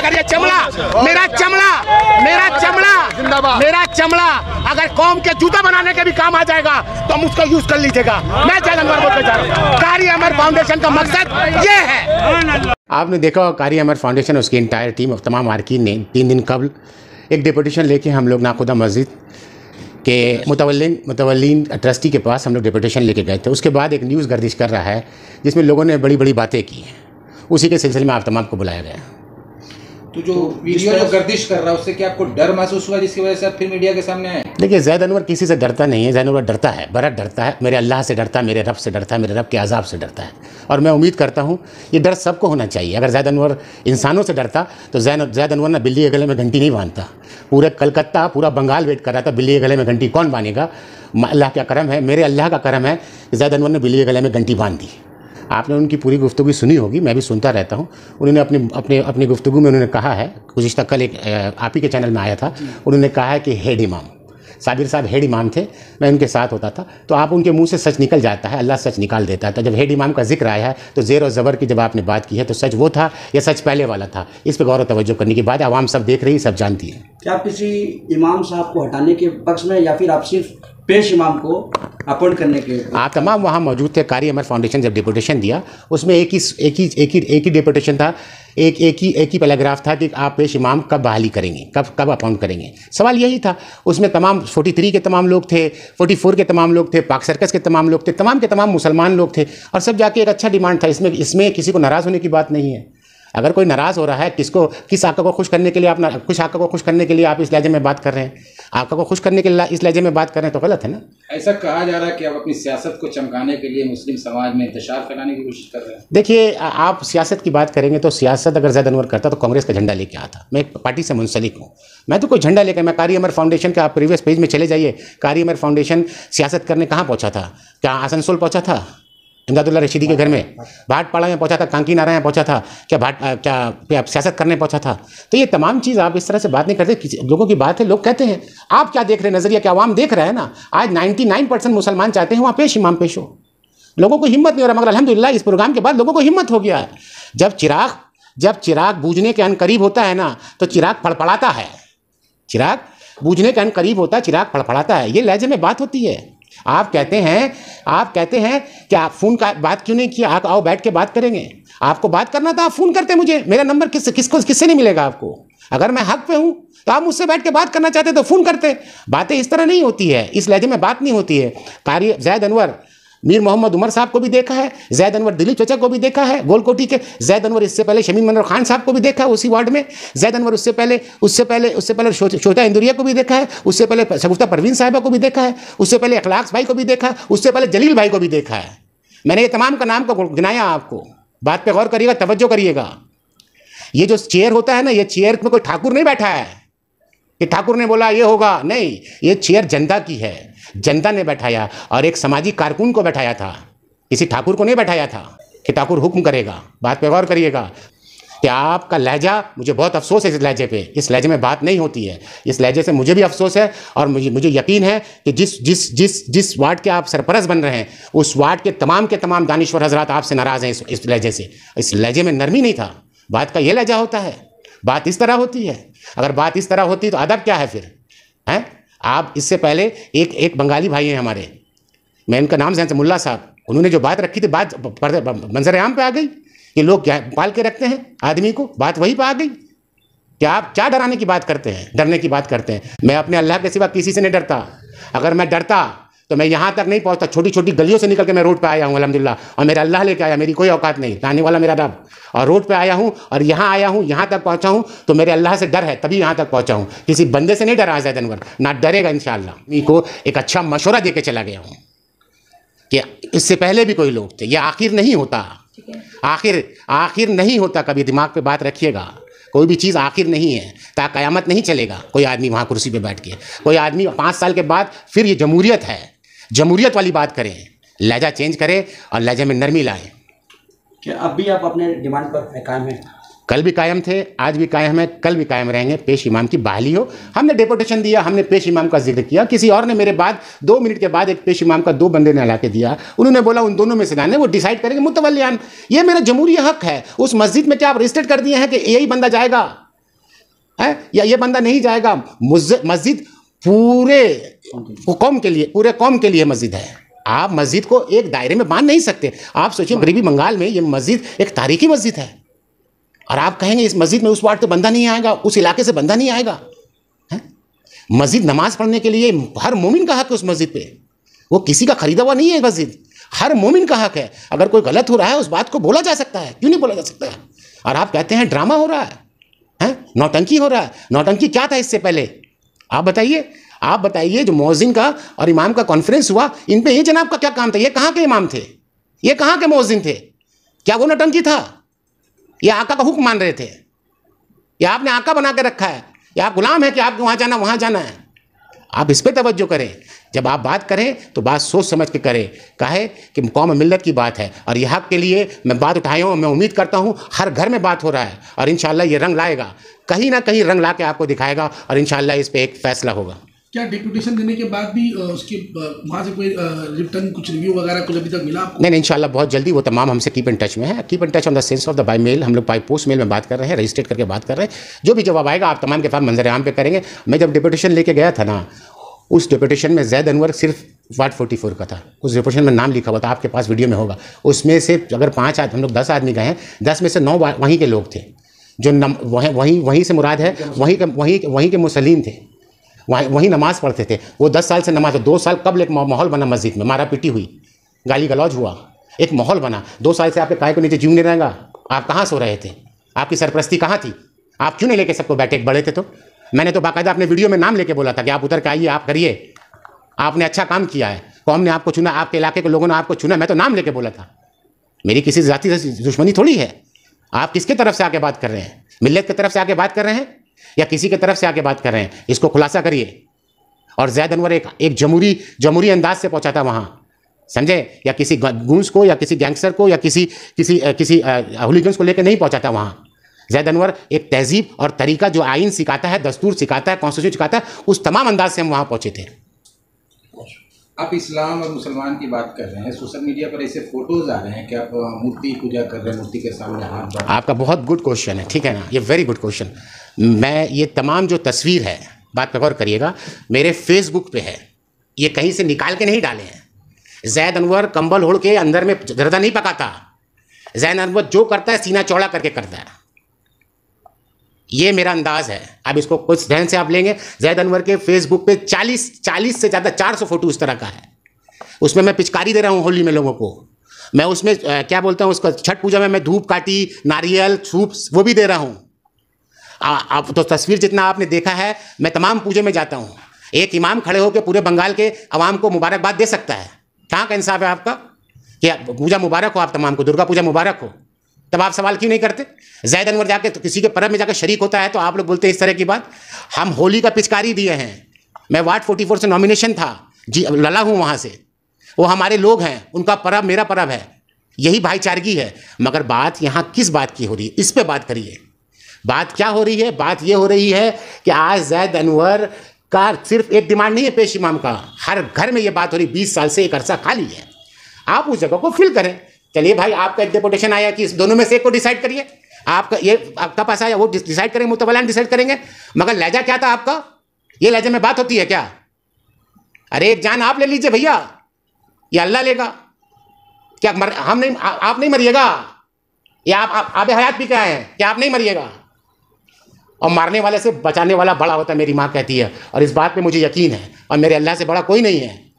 अगर ये चमड़ा मेरा चमड़ा अगर कौम के जूता बनाने के भी काम आ जाएगा तो हम उसका यूज कर लीजिएगा। मैं जैद अनवर बोलते जा रहा हूँ, कारी अमर फाउंडेशन का मकसद ये है। आपने देखा कारी अमर फाउंडेशन, उसकी इंटायर टीम, तमाम आरकीन ने 3 दिन कबल एक डिपुटेशन लेके हम लोग नाखुदा मस्जिद के मुतवल्लिन ट्रस्टी के पास हम लोग डिपुटेशन लेके गए थे। उसके बाद एक न्यूज़ गर्दिश कर रहा है जिसमें लोगों ने बड़ी बड़ी बातें की हैं, उसी के सिलसिले में आप तमाम को बुलाया गया। तो जो वीडियो जो गर्दिश कर रहा है उससे क्या आपको डर महसूस हुआ जिसकी वजह से आप फिर मीडिया के सामने आए? देखिए, जैद अनवर किसी से डरता नहीं है। जैद अनवर डरता है, बरत डरता है, मेरे अल्लाह से डरता है, मेरे रब से डरता है, मेरे रब के अजाब से डरता है। और मैं उम्मीद करता हूँ ये डर सबको होना चाहिए। अगर जैद अनवर इंसानों से डरता तो जैद अनवर ना बिल्ली के गले में घंटी नहीं बांधता। पूरे कलकत्ता, पूरा बंगाल वेट कर रहा था बिल्ली के गले में घंटी कौन बांधेगा। अल्लाह का करम है, मेरे अल्लाह का करम है, जैद अनवर ने बिल्ली के गले में घंटी बांध दी। आपने उनकी पूरी गुफ्तगू सुनी होगी, मैं भी सुनता रहता हूँ। उन्होंने अपनी गुफ्तगू में उन्होंने कहा है, गुज़िश्ता कल एक आप ही के चैनल में आया था, उन्होंने कहा है कि हेड इमाम साबिर साहब हेड इमाम थे, मैं उनके साथ होता था। तो आप उनके मुंह से सच निकल जाता है, अल्लाह सच निकाल देता है। तो जब हेड इमाम का जिक्र आया है तो ज़ेर और ज़बर की जब आपने बात की है तो सच वो था या सच पहले वाला था, इस पर गौर और तवज्जो करने की बात है। आवाम सब देख रही, सब जानती है। क्या आप किसी इमाम साहब को हटाने के पक्ष में या फिर आप सिर्फ पेश इमाम को अपॉइंट करने के? आप तमाम वहाँ मौजूद थे। कारी अमर फाउंडेशन जब डिपुटेशन दिया उसमें एक ही डिपुटेशन था, एक ही पैराग्राफ था कि आप पेश इमाम कब बहाली करेंगे, कब अपॉइंट करेंगे। सवाल यही था। उसमें तमाम 43 के तमाम लोग थे, 44 के तमाम लोग थे, पाक सर्कस के तमाम लोग थे, तमाम के तमाम मुसलमान लोग थे, और सब जाके एक अच्छा डिमांड था। इसमें किसी को नाराज़ होने की बात नहीं है। अगर कोई नाराज़ हो रहा है, किस आका को खुश करने के लिए आप इस लहजे में बात कर रहे हैं, आका को खुश करने के लिए इस लहजे में बात कर रहे हैं, तो गलत है ना। ऐसा कहा जा रहा है कि आप अपनी सियासत को चमकाने के लिए मुस्लिम समाज में इंतशार फैलाने की कोशिश कर रहे हैं। देखिए, आप सियासत की बात करेंगे तो सियासत अगर जैद अनवर करता तो कांग्रेस का झंडा लेके आता। मैं एक पार्टी से मुंसलिक हूँ, मैं तो कोई झंडा लेकर, मैं कारी अमर फाउंडेशन का, आप प्रीवियस पेज में चले जाइए, कारी अमर फाउंडेशन सियासत करने कहाँ पहुँचा था? क्या आसनसोल पहुँचा था? इमदादुल्ला रशीदी के घर में? भाटपाड़ा में पहुंचा था? कांकी नारायण में पहुंचा था? क्या सियासत करने पहुंचा था? तो ये तमाम चीज़ आप इस तरह से बात नहीं करते। लोगों की बात है, लोग कहते हैं। आप क्या देख रहे हैं? नज़रिया क्या आवाम देख रहा है ना। आज 99% मुसलमान चाहते हैं वहाँ पेश इमाम पेश हो। लोगों को हिम्मत नहीं हो रहा, मगर अल्हम्दुलिल्लाह इस प्रोग्राम के बाद लोगों को हिम्मत हो गया है। जब चिराग बूझने के अनकरीब होता है ना तो चिराग फड़फड़ाता है। चिराग बूझने के अनकरीब होता है, चिराग फड़फड़ाता है। ये लहजे में बात होती है। आप कहते हैं कि आप फ़ोन का बात क्यों नहीं किया, आओ बैठ के बात करेंगे। आपको बात करना था, आप फ़ोन करते मुझे। मेरा नंबर किससे नहीं मिलेगा आपको? अगर मैं हक पे हूँ तो आप मुझसे बैठ के बात करना चाहते तो फ़ोन करते। बातें इस तरह नहीं होती है, इस लहजे में बात नहीं होती है। कारी जैद अनवर मीर मोहम्मद उमर साहब को भी देखा है, जैद अनवर दिलीप चचा को भी देखा है गोलकोटी के, जैद अनवर इससे पहले शमीम मनोर खान साहब को भी देखा है उसी वार्ड में, जैद अनवर उससे पहले शोता इंदुरिया को भी देखा है, उससे पहले शगुफ्ता परवीन साहिबा को भी देखा है, उससे पहले अखलाक भाई को भी देखा है, उससे पहले जलील भाई को भी देखा है। मैंने ये तमाम का नाम को गिनाया आपको। बात पे गौर करिएगा, तवज्जो करिएगा। ये जो चेयर होता है ना, ये चेयर में कोई ठाकुर नहीं बैठा है कि ठाकुर ने बोला ये होगा, नहीं। ये चेयर जनता की है, जनता ने बैठाया, और एक सामाजिक कारकुन को बैठाया था, किसी ठाकुर को नहीं बैठाया था कि ठाकुर हुक्म करेगा। बात पे गौर करिएगा कि आपका लहजा, मुझे बहुत अफसोस है इस लहजे पे। इस लहजे में बात नहीं होती है, इस लहजे से मुझे भी अफसोस है। और मुझे यकीन है कि जिस वार्ड के आप सरपरस्त बन रहे हैं, उस वार्ड के तमाम दानिश्वर हजरात आपसे नाराज़ हैं इस लहजे से। इस लहजे में नरमी नहीं था। बात का ये लहजा होता है, बात इस तरह होती है। अगर बात इस तरह होती तो अदब क्या है फिर, हैं? आप इससे पहले एक बंगाली भाई हैं हमारे, मैं इनका नाम जहन से, मुल्ला साहब, उन्होंने जो बात रखी थी, बात मंजर आम पे आ गई कि लोग क्या पाल के रखते हैं आदमी को, बात वहीं पे आ गई कि आप क्या डराने की बात करते हैं, डरने की बात करते हैं। मैं अपने अल्लाह के सिवा किसी से नहीं डरता। अगर मैं डरता तो मैं यहाँ तक नहीं पहुँचता। छोटी छोटी गलियों से निकल के मैं रोड पे आया हूँ अल्हम्दुलिल्लाह, और मेरा अल्लाह लेके आया, मेरी कोई औकात नहीं, लाने वाला मेरा रब। और रोड पे आया हूँ और यहाँ आया हूँ, यहाँ तक पहुँचा हूँ तो मेरे अल्लाह से डर है, तभी यहाँ तक पहुँचा हूँ। किसी बंदे से नहीं डरा जैद अनवर, ना डरेगा इंशाअल्लाह। मी को एक अच्छा मशवरा दे के चला गया हूँ कि इससे पहले भी कोई लोग थे। ये आखिर नहीं होता, आखिर नहीं होता। कभी दिमाग पे बात रखिएगा, कोई भी चीज़ आखिर नहीं है। ता क़यामत नहीं चलेगा कोई आदमी वहाँ कुर्सी पे बैठ के। कोई आदमी 5 साल के बाद फिर ये जमहूरियत है, जमहूरियत वाली बात करें, लहजा चेंज करें और लहजे में नरमी लाएं। क्या अब भी आप अपने डिमांड पर कायम हैं? कल भी कायम थे, आज भी कायम है, कल भी कायम रहेंगे। पेश इमाम की बहाली हो। हमने डेपुटेशन दिया, हमने पेश इमाम का जिक्र किया। किसी और ने मेरे बाद 2 मिनट के बाद एक पेश इमाम का 2 बंदे ने ला के दिया। उन्होंने बोला उन दोनों में से जाने, वो डिसाइड करेंगे मुतवल्लियान। ये मेरा जमहूरी हक है। उस मस्जिद में क्या आप रजिस्टर्ड कर दिए हैं कि यही बंदा जाएगा? है, या ये बंदा नहीं जाएगा। मस्जिद पूरे कौम के लिए, पूरे कौम के लिए मस्जिद है। आप मस्जिद को एक दायरे में बांध नहीं सकते। आप सोचिए मगरबी बंगाल में ये मस्जिद एक तारीखी मस्जिद है, और आप कहेंगे इस मस्जिद में उस वार्ड से बंदा नहीं आएगा, उस इलाके से बंदा नहीं आएगा। मस्जिद नमाज पढ़ने के लिए हर मोमिन का हक है उस मस्जिद पे, वो किसी का खरीदा हुआ नहीं है। मस्जिद हर मोमिन का हक है। अगर कोई गलत हो रहा है उस बात को बोला जा सकता है, क्यों नहीं बोला जा सकता है? और आप कहते हैं ड्रामा हो रहा है, नौटंकी हो रहा है। नौटंकी क्या था इससे पहले? आप बताइए जो मौजिन का और इमाम का कॉन्फ्रेंस हुआ, इन पे ये जनाब का क्या काम था? ये कहाँ के इमाम थे? ये कहाँ के मौजिन थे? क्या वो नौटंकी था? ये आका का हुक्म मान रहे थे? या आपने आका बना के रखा है? या आप गुलाम है कि आपको वहाँ जाना है? आप इस पे तवज्जो करें। जब आप बात करें तो बात सोच समझ के करें। काहे कि कौम मिल्लत की बात है, और यह हक के लिए मैं बात उठाई हूँ। मैं उम्मीद करता हूँ हर घर में बात हो रहा है, और इंशाल्लाह ये रंग लाएगा, कहीं ना कहीं रंग ला के आपको दिखाएगा, और इंशाल्लाह इस पर एक फैसला होगा। क्या डिप्यूटेशन देने के बाद भी उसके वहाँ से कोई रिटर्न कुछ रिव्यू वगैरह कुछ अभी तक मिला आपको? नहीं, इंशाल्लाह बहुत जल्दी वो तमाम हमसे कीप इन टच में है। Keep in touch on the sense of the by mail. हम लोग बाई पोस्ट मेल में बात कर रहे हैं, रजिस्ट्रेट करके बात कर रहे हैं। जो भी जवाब आएगा आप तमाम के साथ मंजर आम पे करेंगे। मैं जब डिप्यूटेशन लेके गया था ना, उस डिप्यूटेशन में जैद अनवर सिर्फ वार्ड 44 का था। उस डिप्यूटेशन में नाम लिखा हुआ था, आपके पास वीडियो में होगा। उसमें से अगर 5 आदमी, हम लोग 10 आदमी गए हैं, 10 में से 9 वहीं के लोग थे। जो वहीं से मुराद है, वहीं के मुसलिम थे, वहीं नमाज़ पढ़ते थे। वो 10 साल से नमाज, 2 साल कबल एक माहौल बना मस्जिद में, मारा पीटी हुई, गाली गलौज हुआ, एक माहौल बना। 2 साल से आपके काय को नीचे जीव नहीं रहेगा। आप कहाँ सो रहे थे? आपकी सरपरस्ती कहाँ थी? आप क्यों नहीं लेके सबको बैठे? बड़े थे तो मैंने तो बाकायदा अपने वीडियो में नाम लेके बोला था कि आप उतर के आइए, आप करिए। आपने अच्छा काम किया है, कौम ने आपको चुना, आपके इलाके के लोगों ने आपको चुना। मैं तो नाम लेके बोला था। मेरी किसी जाति से दुश्मनी थोड़ी है। आप किसके तरफ से आके बात कर रहे हैं? मिल्लत की तरफ से आके बात कर रहे हैं या किसी की तरफ से आके बात कर रहे हैं? इसको खुलासा करिए। और जैद अनवर एक जमहूरी अंदाज से पहुंचा था वहाँ, समझे? या किसी गूंज को या किसी गैंगस्टर को या किसी हुलीगन्स को लेकर नहीं पहुंचा था वहाँ। जैद अनवर एक तहजीब और तरीका, जो आइन सिखाता है, दस्तूर सिखाता है, कॉन्स्टिट्यूशन सिखाता है, उस तमाम अंदाज से हम वहाँ पहुँचे थे। आप इस्लाम और मुसलमान की बात कर रहे हैं, सोशल मीडिया पर ऐसे फोटोज आ रहे हैं कि आप मूर्ति पूजा कर रहे हैं, मूर्ति के सामने हाथ बढ़ा। आपका बहुत गुड क्वेश्चन है, ठीक है ना? ये वेरी गुड क्वेश्चन। मैं ये तमाम जो तस्वीर है, बात पे गौर करिएगा, मेरे फेसबुक पे है। ये कहीं से निकाल के नहीं डाले हैं। जैद अनवर कंबल ओढ़ के अंदर में जर्दा नहीं पकाता। जैद अनवर जो करता है सीना चौड़ा करके करता है। ये मेरा अंदाज है। अब इसको कुछ ध्यान से आप लेंगे। जैद अनवर के फेसबुक पे 40 से ज़्यादा 400 फोटो इस तरह का है। उसमें मैं पिचकारी दे रहा हूँ होली में लोगों को। मैं उसमें क्या बोलता हूँ उसका, छठ पूजा में मैं धूप काटी, नारियल, सूप, वो भी दे रहा हूँ। आप तो तस्वीर जितना आपने देखा है, मैं तमाम पूजे में जाता हूँ। एक इमाम खड़े होकर पूरे बंगाल के अवाम को मुबारकबाद दे सकता है। कहाँ का इंसाफ है आपका कि पूजा मुबारक हो, आप तमाम को दुर्गा पूजा मुबारक हो? तब आप सवाल क्यों नहीं करते? जैद अनवर जाके तो किसी के पर्व में जाकर शरीक होता है तो आप लोग बोलते हैं इस तरह की बात। हम होली का पिचकारी दिए हैं। मैं वार्ड 44 से नॉमिनेशन था जी, लला हूँ वहाँ से। वो हमारे लोग हैं, उनका पर्व मेरा पर्व है, यही भाईचारगी है। मगर बात यहाँ किस बात की हो रही है? इस पर बात करिए। बात क्या हो रही है? बात ये हो रही है कि आज जैद अनवर का सिर्फ एक डिमांड नहीं है पेश इमाम का, हर घर में ये बात हो रही। 20 साल से एक अरसा खाली है। आप उस जगह को फिल करें। चलिए भाई, आपका एक डेपुटेशन आया कि इस दोनों में से एक को डिसाइड करिए। आपका ये आपका पास आया, वो डिसाइड करेंगे, मुतवल्लान डिसाइड करेंगे। मगर लहजा क्या था आपका? ये लहजे में बात होती है क्या? अरे एक जान आप ले लीजिए भैया, ये अल्लाह लेगा क्या? हम नहीं, आप नहीं मरिएगा? या आप आबे हयात भी क्या है कि आप नहीं मरिएगा? और मारने वाले से बचाने वाला बड़ा होता है, मेरी माँ कहती है, और इस बात पे मुझे यकीन है। और मेरे अल्लाह से बड़ा कोई नहीं है।